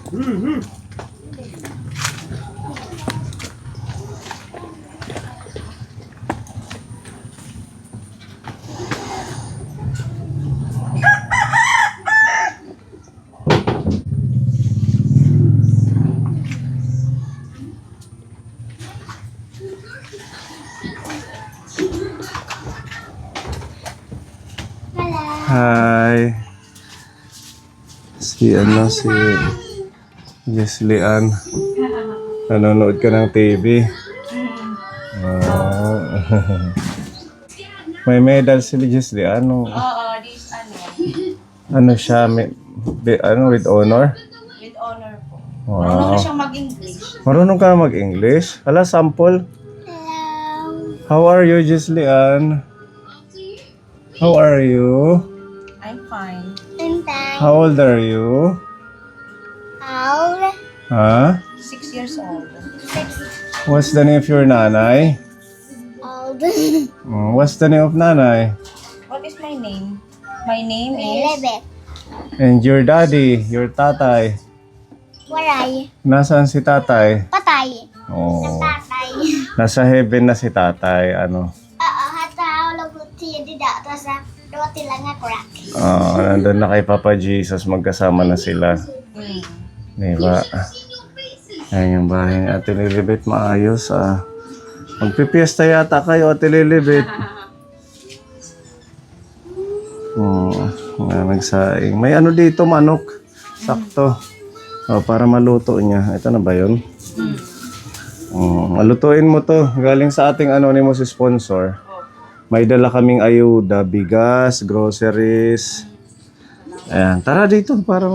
Hi. Si Jesly Ann. Nanonood ka ng TV. Oh. May medal si Jesly Ann. Oo, this Ano siya? With honor? with honor po. Wow. Marunong na siyang mag-English. Marunong ka mag-English? Hala, sample. How are you, Jesly Ann? How are you? I'm fine. How old are you? Huh? 6 years old. What's the name of your nanay? What's the name of nanay? What is my name? My name is... And your daddy, your tatay. Waray. Nasaan si tatay? Patay. Oh. Tatay. Nasa heaven na si tatay. Ano? Oo, hata lagot siya dida. Tapos roti lang nga crack. Nandun na kay Papa Jesus. Magkasama na sila. Diba? Ayan yung bahay ni Ate Lilibet. Maayos Magpipiesta yata kayo, Ate Lilibet. Nagsaing. May ano dito, manok. Sakto. Para maluto niya. Ito na ba yun? Malutuin mo to. Galing sa ating anonymous sponsor. May dala kaming ayuda, bigas, groceries. Ayan. Tara dito para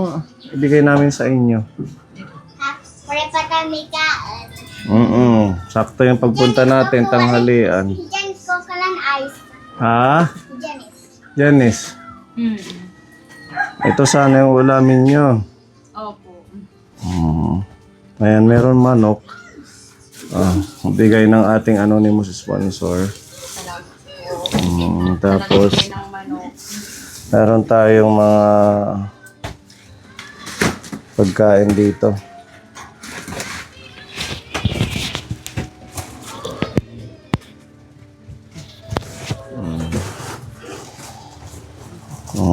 ibigay namin sa inyo. Pare pa kami kaan. Sakto yung pagpunta natin, tanghalian. Diyan ko kalan ice. Ha? Janice. Janice. Ito sana yung ulamin nyo. Opo. Ayan, meron manok. Bigay ng ating anonymous sponsor. Tapos, Ng manok. meron tayong mga pagkain dito.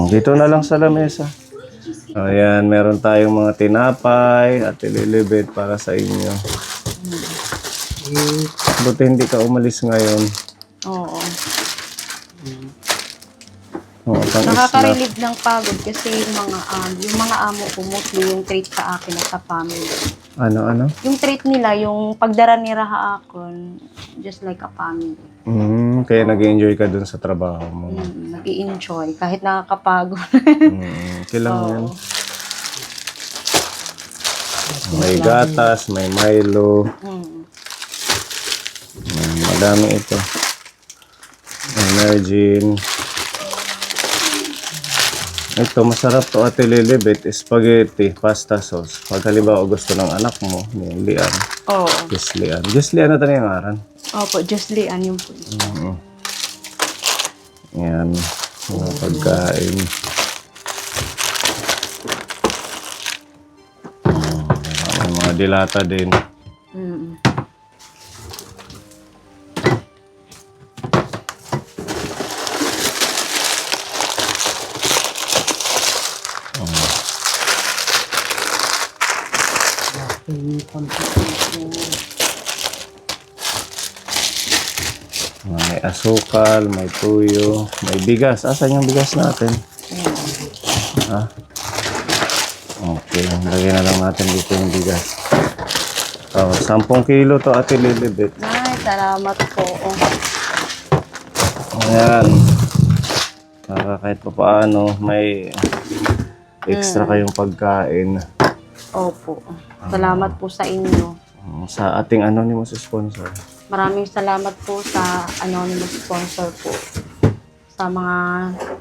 Dito na lang sa lamesa. Ayan, meron tayong mga tinapay at Lilibet para sa inyo. Buti hindi ka umalis ngayon. Oo. Pang-snack. Nakaka-relieve ng pagod kasi yung mga amo ko mostly yung treat sa akin at sa family. Ano? Yung treat nila, yung pagdara nila akon, just like a family. Kaya nag-enjoy ka dun sa trabaho mo. Nag-i-enjoy kahit nakakapagod. Kailangan yan. May gatas, may Milo. Madami ito. Energin. Ito, masarap to, Ate Lilibet. Spaghetti, pasta sauce. Pag halimbawa gusto ng anak mo, ni Lian. Oo. Jesly Ann. Jesly Ann na tayo yung aran. Opo, just lian yung po. Yan. Mga pagkain. May mga dilata din. May asukal, may tuyo, may bigas. Asan yung bigas natin? Okay, lagyan na lang natin dito yung bigas. 10 kilo to, Ate Lilibet. Ay, salamat po. Ayan. Para kahit pa paano, may extra kayong pagkain. Opo. Salamat po sa inyo. Sa ating anonymous sponsor. Maraming salamat po sa anonymous sponsor po. Sa mga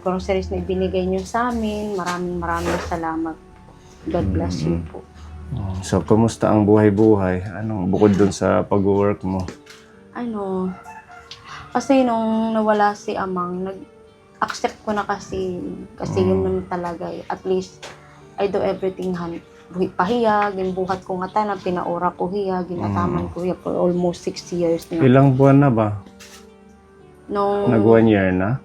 groceries na ibinigay niyo sa amin. Maraming salamat. God bless you po. So, kumusta ang buhay-buhay? Anong bukod dun sa pag-work mo? Kasi nung nawala si Amang, nag-accept ko na kasi yun naman talaga. At least, I do everything pahiya, ginbuhat ko nga tanan, pinaura ko hiya, ginataman ko hiya for almost 6 years na. Ilang buwan na ba? Nung Nag 1 year na?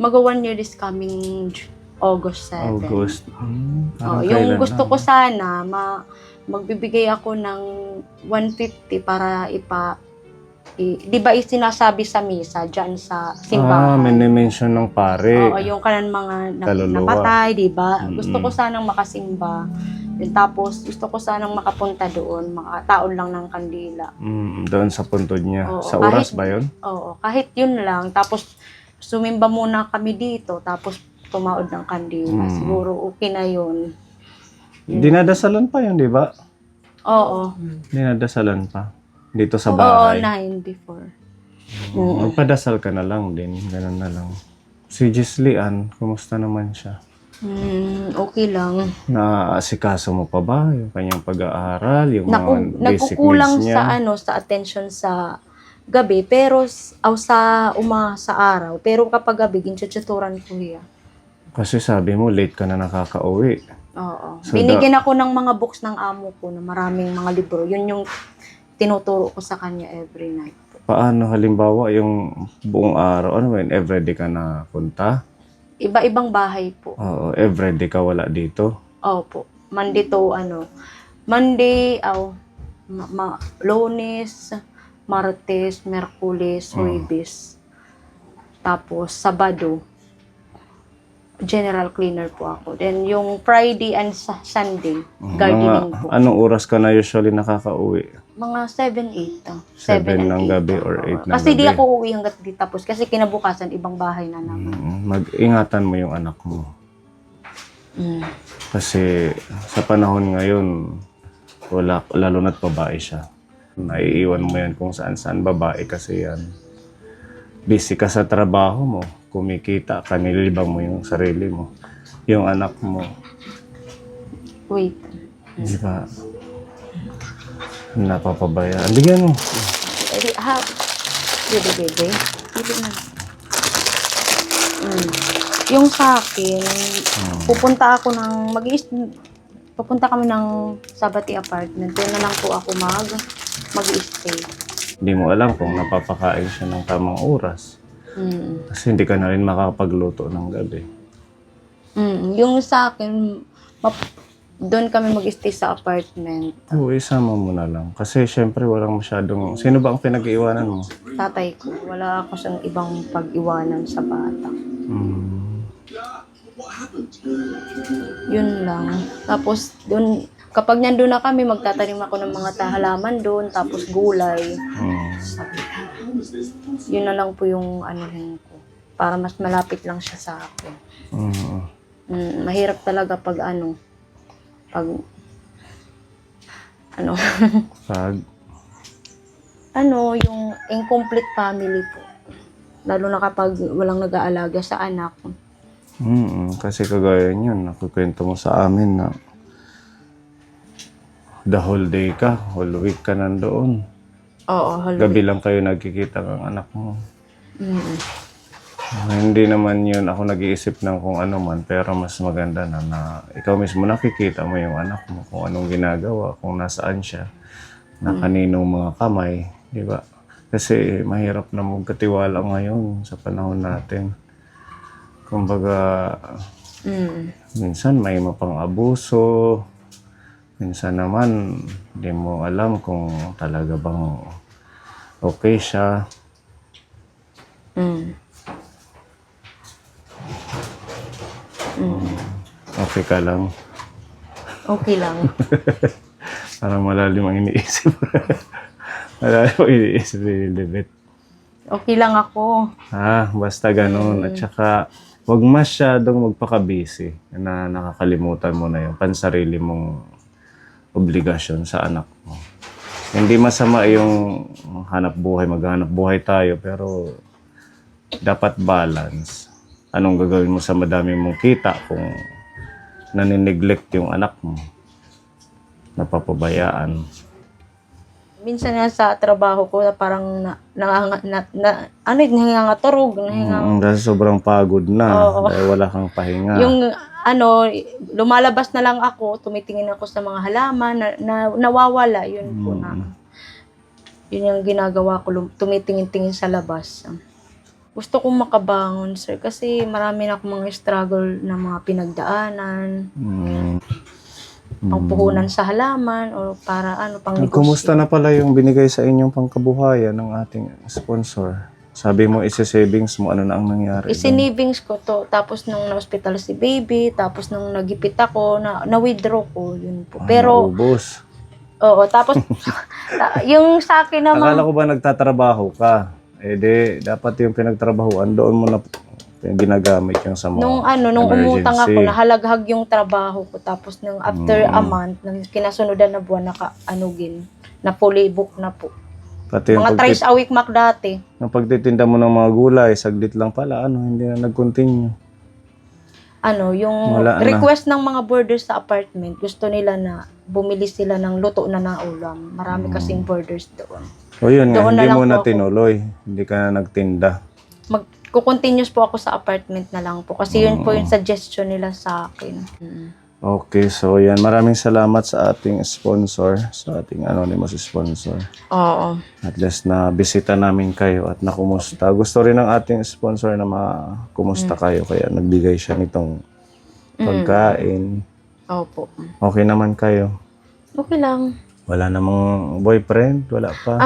mag 1 year this coming August 7. August. Parang Yung kailan gusto lang. ko sana, magbibigay ako ng 150 para di ba sinasabi sa misa dyan sa simbahan? May mention ng pare. Oo, yung kanan mga Kaluluwa. napatay, di ba? Gusto ko sanang makasimba. Yun, tapos gusto ko sanang makapunta doon, makataon lang ng kandila. Doon sa puntod niya. Oo, Sa oras kahit- ba yun? Oo, kahit yun lang. Tapos sumimba muna kami dito, tapos tumaod ng kandila. Siguro okay na yun. Dinadasalan pa yun, di ba? Oo. Dinadasalan pa. Dito sa Oo, bahay. 9 before. Magpadasal ka na lang din. Ganun na lang. Si Gislian, kumusta naman siya? Okay lang. Naaasikaso mo pa ba yung kanyang pag-aaral, yung mga basic Nagkukulang needs niya? sa attention sa gabi, pero sa araw. Pero kapag gabi, gintututoran ko siya. Kasi sabi mo, late ka na nakaka-uwi. Oo. So, Binigyan ako ng mga books ng amo ko na maraming mga libro. Yun yung tinuturo ko sa kanya every night. Paano halimbawa yung buong araw? Ano yun? Everyday ka na punta? Iba-ibang bahay po. Oo, everyday ka wala dito? Opo. Monday to Monday, Lunes, Martes, Merkulis, Huwebes. Tapos Sabado, general cleaner po ako. Then yung Friday and Sunday, gardening po. Anong oras ka na usually nakaka-uwi? Mga 7, 8. 7 ng gabi or 8 ng Kasi gabi? di ako uuwi hanggat di tapos. Kasi kinabukasan, ibang bahay na naman. Mag-ingatan mo yung anak mo. Kasi sa panahon ngayon, lalo na't babae siya. Naiiwan mo yan kung saan-saan babae kasi yan. Busy ka sa trabaho mo, kumikita ka, nililibang mo yung sarili mo. Yung anak mo, Wait. di ba? Napapabayaan. Bigyan mo. Bebe. Pili na. Yung sa akin, pupunta kami ng Sabati apartment. Doon na lang po ako mag-stay. Hindi mo alam kung napapakain siya ng tamang oras. Kasi hindi ka na rin makakapagluto ng gabi. Yung sa akin, doon kami mag-stay sa apartment. Oo, isama mo na lang. Kasi syempre walang masyadong... Sino ba ang pinag-iwanan mo? Tatay ko, wala ako siyang ibang pag-iwanan sa bata. Yun lang. Tapos doon, kapag nandun na kami, magtatanim ako ng mga halaman doon, tapos gulay. Yun na lang po yung anuhin ko. Para mas malapit lang siya sa akin. Mahirap talaga pag yung incomplete family po. Lalo na kapag walang nag-aalaga sa anak. Kasi kagaya yun, nakukwento mo sa amin na the whole day ka, whole week ka nandoon. Oo, Gabi lang kayo nagkikita ng anak mo. Hindi naman yun ako nag-iisip ng kung ano man, pero mas maganda na ikaw mismo nakikita mo yung anak mo, kung anong ginagawa, kung nasaan siya, na kaninong mga kamay, di ba? Kasi mahirap na magkatiwala ngayon sa panahon natin. Kumbaga, minsan may mapang-abuso, minsan naman hindi mo alam kung talaga bang okay siya. Okay ka lang. Okay lang. Parang malalim ang iniisip. Malalim ang iniisip ni Libet. Okay lang ako. Basta ganun. At saka, huwag masyadong magpaka-busy na nakakalimutan mo na yung pansarili mong obligasyon sa anak mo. Hindi masama yung hanap buhay, maghanap buhay tayo, pero dapat balance. Anong gagawin mo sa madami mong kita kung nanineglect yung anak mo, napapabayaan. Minsan nga sa trabaho ko, parang nahingangaturog. Dahil sobrang pagod na, Oo. dahil wala kang pahinga. Yung lumalabas na lang ako, tumitingin ako sa mga halaman na nawawala, yun po na. Yun yung ginagawa ko, tumitingin-tingin sa labas. Gusto kong makabangon, sir, kasi marami na akong mga struggle na mga pinagdaanan, pangpuhunan sa halaman, o para pang negosyo. Kumusta na pala yung binigay sa inyong pangkabuhayan ng ating sponsor? Sabi mo, isi-savings mo, ano na ang nangyari? Isinavings ko to, tapos nung na-hospital si baby, tapos nung nagipit ako, na-withdraw ko, yun po. Pero, naubos. oo, tapos, yung sa akin naman, Akala ko ba nagtatrabaho ka? Eh di, dapat yung pinagtrabahuan, doon mo na ginagamit yung sa mga nung umutang ako, emergency. nahalaghag yung trabaho ko, tapos nung after a month, nang kinasunodan na buwan, na fully book na po. Pati yung Mga thrice a week mak dati. yung pagtitinda mo ng mga gulay, saglit lang pala, hindi na nag-continue. Yung Wala na. request ng mga boarders sa apartment, gusto nila na bumili sila ng luto na ulam. Marami kasing boarders doon. O yun nga, Doon na hindi lang mo po na ako. tinuloy. Hindi ka na nagtinda. Continuous po ako sa apartment na lang po. Kasi yun po yung suggestion nila sa akin. Okay, so yan. Maraming salamat sa ating sponsor, sa ating anonymous sponsor. Oo. At least na bisita namin kayo at nakumusta. Gusto rin ng ating sponsor na makumusta kayo, kaya nagbigay siya nitong pagkain. Opo. Okay naman kayo. Okay lang. Wala namang boyfriend, wala pa.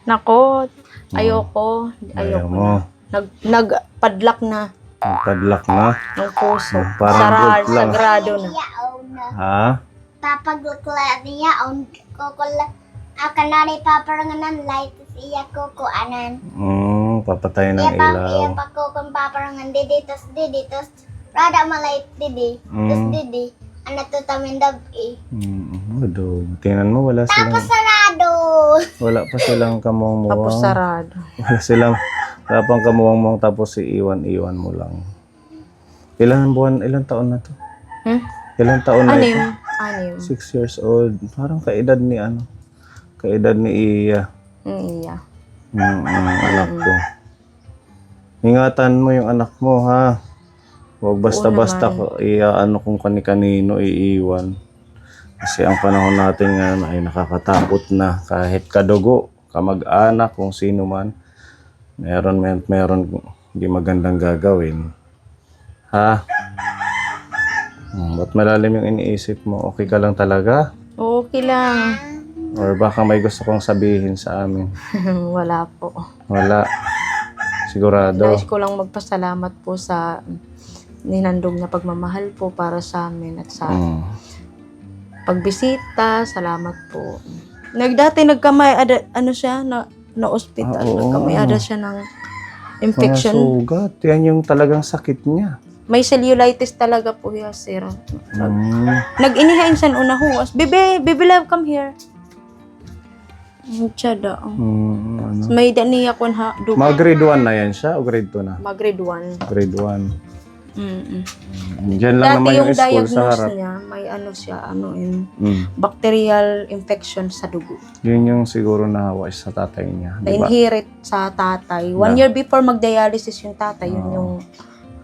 Nako, ayoko. Ayaw Ayoko mo. na. Nagpadlock na Padlock na. ng puso. Parang good lang. Sagrado na. Ha? Papagukla niya, kukula. Akanari paparanganan, light siya kukuanan. Papatay ng Iya ilaw. pa kukun paparangan didi, tos rada malight didi, tos didi. Ano to tamindab Tingnan mo, wala Tapos silang, sarado. wala pa silang Tapos kamuang-muwang. sarado. Wala pang kamuang-muwang, tapos iiwan-iwan mo lang. Ilang taon na to? Ilang taon na ito? Anim. 6 years old. Parang kaedad ni kaedad ni Iya. Iya. Anak ko. Ingatan mo yung anak mo, ha? Huwag basta-basta kung kani-kanino iiwan. Kasi ang panahon natin ngayon ay nakakatakot na. Kahit kadugo, kamag-anak, kung sino man, meron hindi magandang gagawin. Ha? Ba't malalim yung iniisip mo? Okay ka lang talaga? Okay lang. Or baka may gusto kong sabihin sa amin? Wala po. Wala. Sigurado. Nais ko lang magpasalamat po sa ninandog na pagmamahal po para sa amin at sa pagbisita. Salamat po. Nagkamay, siya, na ospital. Oo. Nagkamay siya ng Mga infection. sugat. Yan yung talagang sakit niya. May cellulitis talaga po yan, sir. Nag-inihain siya una huwas. Baby love, come here. Tsada. Ano? May daniya ko na Mga grade 1 na yan siya o grade 2 na? Mag-grade 1. Grade 1. Diyan lang Dati naman yung yung school sa diagnose harap. niya, may bacterial infection sa dugo. Yun yung siguro nahawa sa tatay niya. Diba? Na-inherit sa tatay. 1 year before mag-dialysis yung tatay, yun yung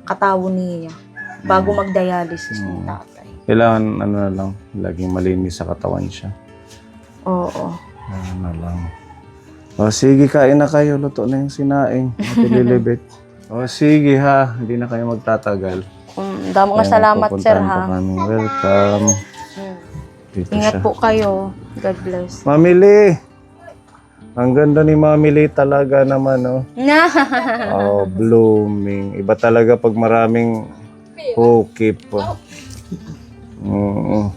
katawon niya. Bago mag-dialysis yung tatay. Kailangan na lang, laging malinis sa katawan siya. Oo. Ano lang. O sige, kain na kayo. Luto na yung sinaing. Lilibit. O sige ha, hindi na kayo magtatagal. Damo nga salamat, sir, pupuntahan ha. pa kami. Welcome. Dito Ingat siya. po kayo. God bless. Mamili! Ang ganda ni Mamili talaga naman, oh. Oh, blooming. Iba talaga pag maraming hukip. Oo.